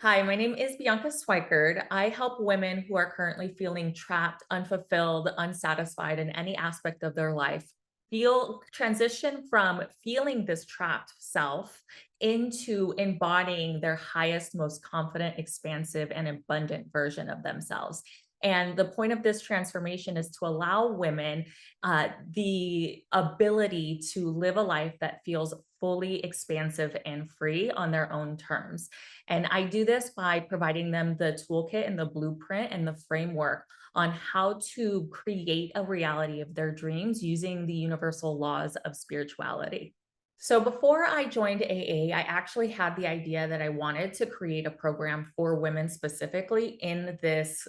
Hi, my name is Bianca Swikerd. I help women who are currently feeling trapped, unfulfilled, unsatisfied in any aspect of their life feel transition from feeling this trapped self into embodying their highest, most confident, expansive, and abundant version of themselves. And the point of this transformation is to allow women the ability to live a life that feels fully expansive and free on their own terms. And I do this by providing them the toolkit and the blueprint and the framework on how to create a reality of their dreams using the universal laws of spirituality. So before I joined AA, I actually had the idea that I wanted to create a program for women specifically in this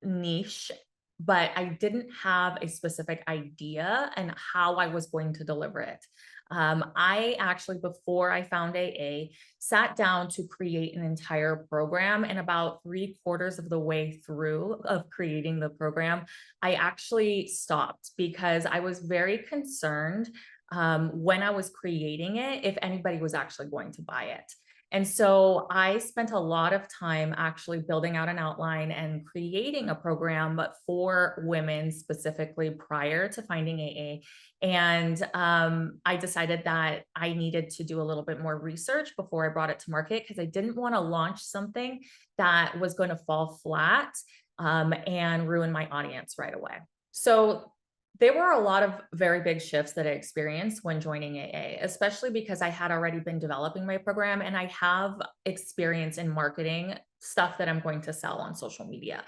niche, but I didn't have a specific idea and how I was going to deliver it. I actually, before I found AA, sat down to create an entire program. And about three-quarters of the way through of creating the program, I actually stopped because I was very concerned when I was creating it if anybody was actually going to buy it. And so I spent a lot of time actually building out an outline and creating a program, but for women specifically prior to finding AA. And I decided that I needed to do a little bit more research before I brought it to market because I didn't want to launch something that was going to fall flat and ruin my audience right away. So there were a lot of very big shifts that I experienced when joining AA, especially because I had already been developing my program and I have experience in marketing stuff that I'm going to sell on social media.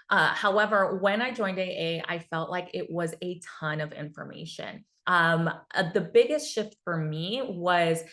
However, when I joined AA, I felt like it was a ton of information. The biggest shift for me was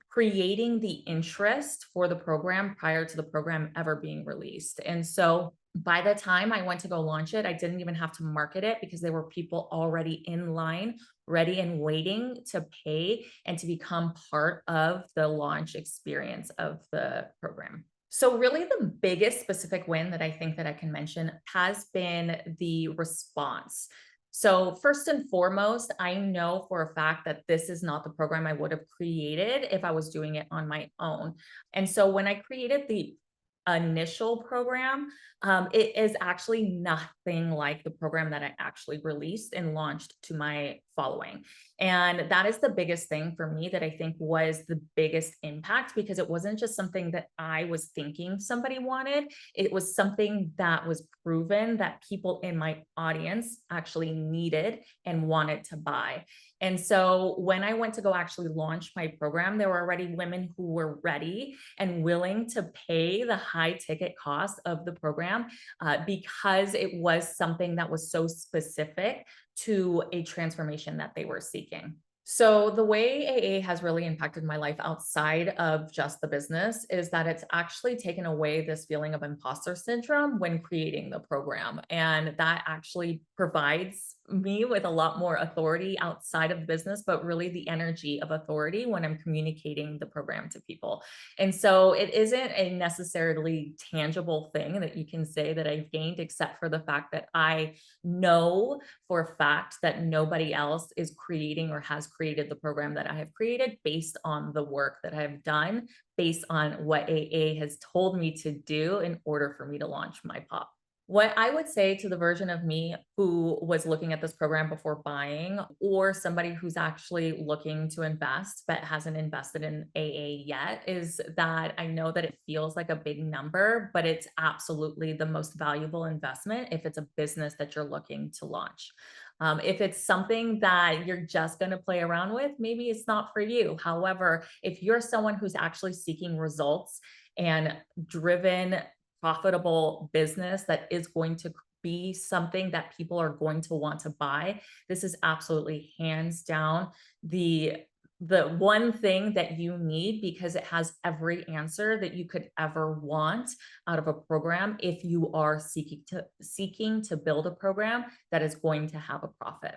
creating the interest for the program prior to the program ever being released. And so by the time I went to go launch it, I didn't even have to market it because there were people already in line, ready and waiting to pay and to become part of the launch experience of the program. So really the biggest specific win that I think that I can mention has been the response. So first and foremost, I know for a fact that this is not the program I would have created if I was doing it on my own. And so when I created the initial program, it is actually nothing like the program that I actually released and launched to my following. And that is the biggest thing for me that I think was the biggest impact because it wasn't just something that I was thinking somebody wanted. It was something that was proven that people in my audience actually needed and wanted to buy. And so when I went to go actually launch my program, there were already women who were ready and willing to pay the high ticket cost of the program because it was something that was so specific to a transformation that they were seeking. So, the way AA has really impacted my life outside of just the business is that it's actually taken away this feeling of imposter syndrome when creating the program. And that actually provides me with a lot more authority outside of business, but really the energy of authority when I'm communicating the program to people. And so it isn't a necessarily tangible thing that you can say that I've gained, except for the fact that I know for a fact that nobody else is creating or has created the program that I have created based on the work that I've done, based on what AA has told me to do in order for me to launch my pop. What I would say to the version of me who was looking at this program before buying, or somebody who's actually looking to invest but hasn't invested in AA yet, is that I know that it feels like a big number, but it's absolutely the most valuable investment if it's a business that you're looking to launch. If it's something that you're just going to play around with, maybe it's not for you. However, if you're someone who's actually seeking results and driven profitable business that is going to be something that people are going to want to buy, this is absolutely hands down the one thing that you need because it has every answer that you could ever want out of a program if you are seeking to build a program that is going to have a profit.